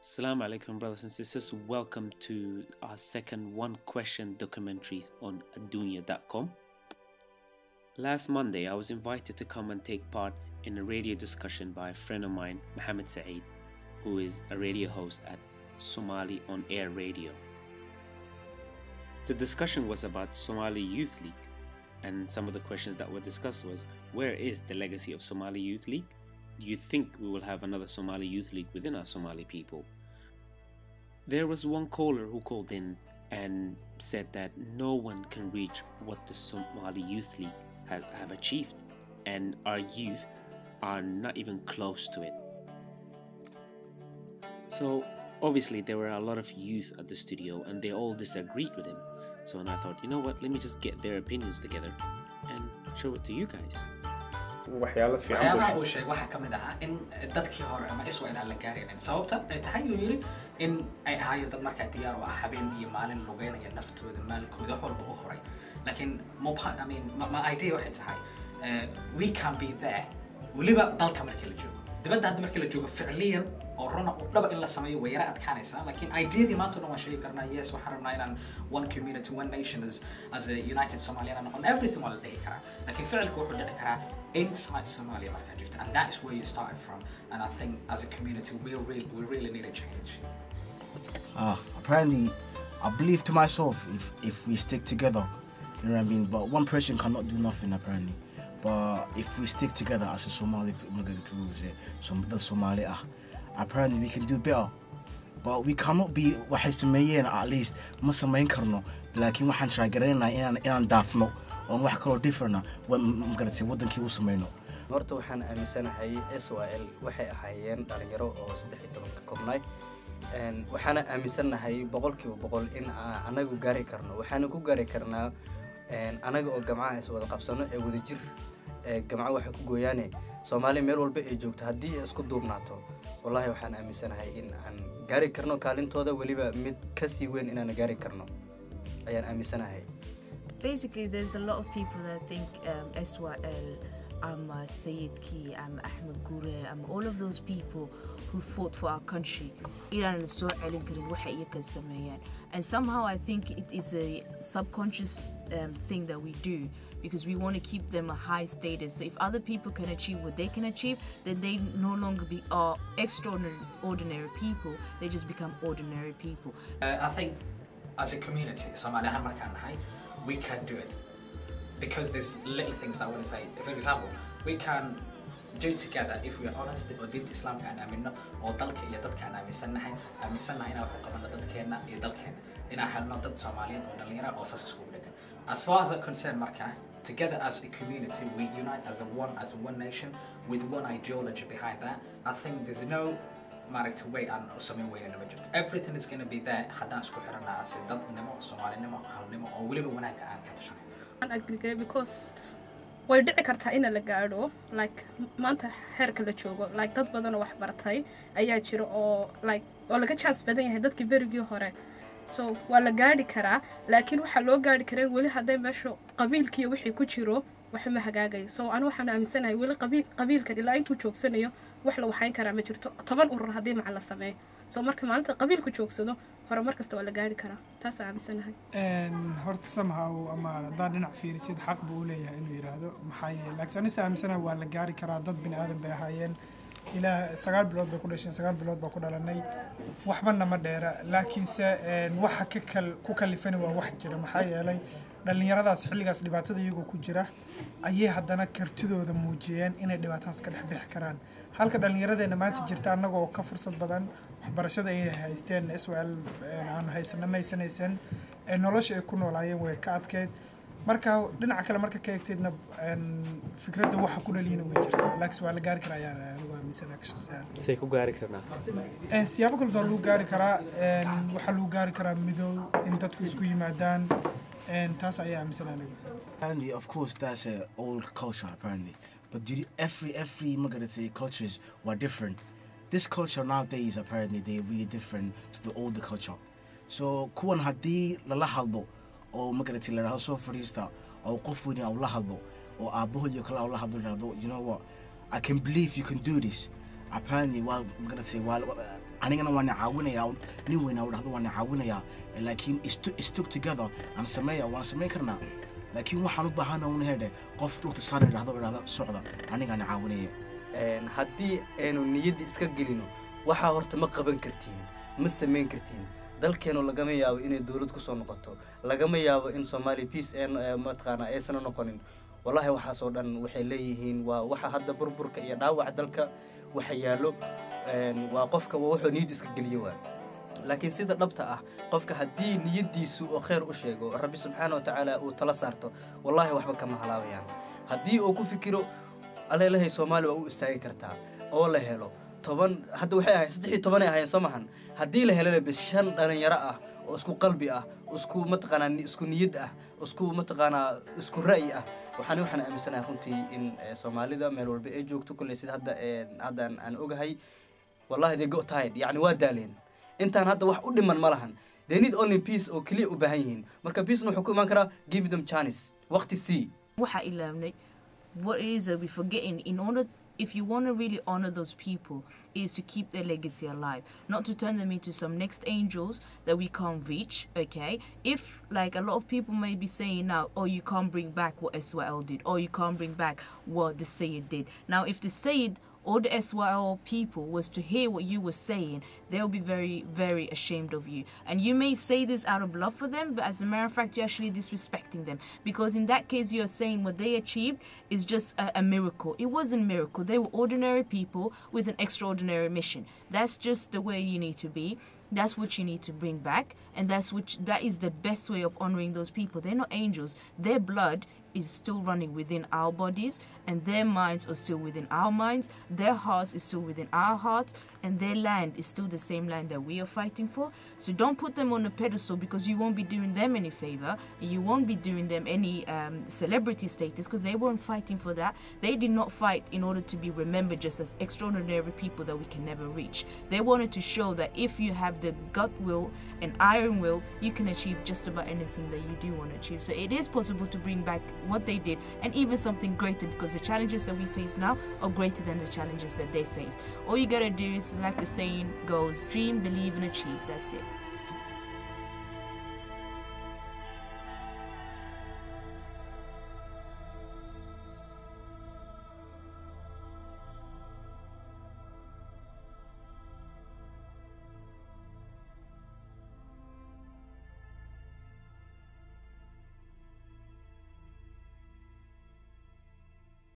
Assalamu alaikum, brothers and sisters. Welcome to our second One-Question-Documentaries on adunya.com. Last Monday, I was invited to come and take part in a radio discussion by a friend of mine, Mohammed Saeed, who is a radio host at Somali On Air Radio. The discussion was about Somali Youth League, and some of the questions that were discussed was, where is the legacy of Somali Youth League? Do you think we will have another Somali Youth League within our Somali people? There was one caller who called in and said that no one can reach what the Somali Youth League have achieved, and our youth are not even close to it. So obviously there were a lot of youth at the studio and they all disagreed with him. So I thought, you know what, let me just get their opinions together and show it to you guys. waxyaabaha uu sheegay waxa kamid ahaa in dadkii hore ama SYL aan la gaareen sababta ay tahay uu yiri in ay ahaayeen dad markaa diyaar u ah habeen iyo maalin lugeynaya naftooda maalkooda walba u horay laakiin my idea waxay tahay we can be there waliba dalka markii la joogo dibadda hadda markii la joogo ficliyan oo runa u dhaba in la sameeyo way yara adkaanaysaa laakiin ideadii maanta dhan waan sheegi karnaa yes waxaan rabnaa inaan one community one nation as a united Somalia and on everything waa la dhihi karaa laakiin ficilku wuxuu dhici karaa inside Somalia markaa jirta and that is where you started from and I think as a community we really need a change. Apparently I believe to myself if we stick together, you know what I mean, but one person cannot do nothing apparently. But if we stick together as a Somali Somali, apparently we can do better. But we cannot be at least Muslim karno like in waxaan taageerayna inaan daafno oo wax kale different when magaratay wadankii uu sameeyno. Horta waxaan aaminsanahay SYL waxay ahaayeen dhalinyaro oo 13 ka koobnay waxaan aaminsanahay boqolkiiba in anagu gaari karno waxaan ku gaari karnaa anaga oo gamcaha is wada qabsano ee wada jir gamcaha waxa ku gooyaane Soomaali meel walba ay joogto hadii isku duubnaato wallahi waxaan aaminsanahay in aan gaari karno kaalintooda waliba mid ka sii weyn inaan gaari karno ayaan aaminsanahay. Basically there's a lot of people that think SYL Sayed Ki, Ahmed Gure, all of those people who fought for our country. And somehow I think it is a subconscious thing that we do because we want to keep them a high status. So if other people can achieve what they can achieve, then they no longer be extraordinary people. They just become ordinary people. I think as a community, we can do it. Because there's little things that I want to say. For example, we can do together if we are honest or did Islam can or dalka iyo dadka aan aaminsanahay inaan wax qabano dadkeena iyo dalkeena inaan helno dad Soomaaliyeed oo dhalinyaro oo saas isku dhagan. As far as I'm concerned marka together as a community we unite as one nation with one ideology behind that. I think there's no matter way and something way in the budget. Everything is going to be there haddaan isku xirnaa as dadnimo Soomaalinimo halnimo oo waliba wanaagga aan ka tashanay. Agree because way dhici kartaa in la gaaro like maanta heerka la joogo like dad badan oo wax bartay ayaa jira oo like oo laga chance badan yahay dadkii berigii hore so waa la gaari karaa laakiin waxa loo gaari karaa wali haday meesho qabiilkii wixii ku jiro wax ma hagaagay so aan waxaan aaminsanahay wali qabiilka ilaa intuu joogsanayo wax la waxayn karaa ma jirto 10 urur hadii macal la sameeyo so marka maalinta qabiilku joogsado horumar kasta waa la gaari karaa taas aan aaminsanahay horta somehow ama dhinac fiirisid xaq buu leeyahay inuu yiraahdo maxay laakiin anisa aaminsanahay waa la gaari karaa dad bini aadan bay ahaayeen ilaa 9 bilood bay ku dhasheen 9 bilood baa ku dhalanay waxba ma dheera laakiin se waxa ku kalifan waa wax jira maxay yeelay dhalinyaradaas xilligaas dhibaatada iyagu ku jira ayay haddana kartidooda muujiyeen inay dhibaataas ka dhex bixi karaan halka dhalinyaradeena maanta jirta anagoo ka fursad badan waxbarashada ay haysteen SYL aan haysanaysan nolosha ay ku noolaayeen way ka adkeyd marka dhinaca kale marka ka eegteedna fikradda waxa ku dhaliina way jirtaa laakiin waa la gaari karaa anigu aaminsanahay ka shaqsiyan say ku gaari karnaa siyaabo kala duwan lagu gaari karaa waxa lagu gaari karaa midow in dadku isku yimaadaan taas ayaa aaminsanahay anigu. And of course that's an old culture apparently, but every magaratay cultures were different. This culture nowadays apparently they're really different to the older culture. So kuwan hadii la hadlo oo magaratay la soo fariista oo qof weyn oo la hadlo oo aabahood iyo kala la hadlo you know what I can believe you can do this apparently well magaratay anigana waan caawinayaa nin weyn oo dhahdo waan caawinayaa laakiin stick together aan sameeyaa waan sameyn karnaa laakiin waxaan u baahanaa un heedhe qof dhulta saaran idhaahdo socda anigana caawinaya haddii aynu niyadda iska gelino waxaa horta ma qaban kartiin ma samayn kartiin dalkeenu lagama yaabo inay dawlad ku soo noqoto lagama yaabo in Soomaali peace mataqaana aysan noqonin wallahi waxaas oo dhan waxay leeyihiin waa waxa hadda burburka iyo dhaawaca dalka waxa yaalo waa qofka wuxuu niyad iska geliyo laakiin sida dhabta ah qofka haddii niyadiisu oo khayr u sheego rabbi subxaanahu wa ta'ala uu tala saarto wallahi waxba kama halaabayaan haddii uu ku fikiro aleelahay Soomaali waa u istaagi kartaa oo la helo 10 hadda waxay ahayd 13 ay ahaayeen Soomahan haddii la helo bis 5 dhalinyaro ah oo isku qalbi ah isku mataqaana isku niyad ah isku mataqaana isku ra'yi ah waxaan aaminsanahay runtii in Soomaalida meel walba ay joogto kulli sida hadda aan ogahay wallahi they got tired yani waa daaleen intaan hadda wax u dhiman ma lahan they need only peace oo kaliya u baahan yihiin marka peace wuxuu ku iman karaa give them chance waqti si waxa ilaamnay what is we forgetting in order if you want to really honor those people is to keep their legacy alive, not to turn them into some next angels that we can't reach, okay? If, like, a lot of people may be saying now, oh, you can't bring back what SYL did, or you can't bring back what the Sayyid did. Now, if the Sayyid or the SYL people was to hear what you were saying, they'll be very, very ashamed of you. And you may say this out of love for them, but as a matter of fact, you're actually disrespecting them. Because in that case, you're saying what they achieved is just a miracle. It wasn't a miracle. They were ordinary people with an extraordinary mission. That's just the way you need to be. That's what you need to bring back. And that is the best way of honoring those people. They're not angels. Their blood is still running within our bodies, and their minds are still within our minds, their hearts is still within our hearts, and their land is still the same land that we are fighting for. So don't put them on a pedestal, because you won't be doing them any favor, and you won't be doing them any celebrity status, because they weren't fighting for that. They did not fight in order to be remembered just as extraordinary people that we can never reach. They wanted to show that if you have the gut will and iron will, you can achieve just about anything that you do want to achieve. So it is possible to bring back what they did, and even something greater, because the challenges that we face now are greater than the challenges that they faced. All you gotta do is, like the saying goes, dream, believe, and achieve. That's it.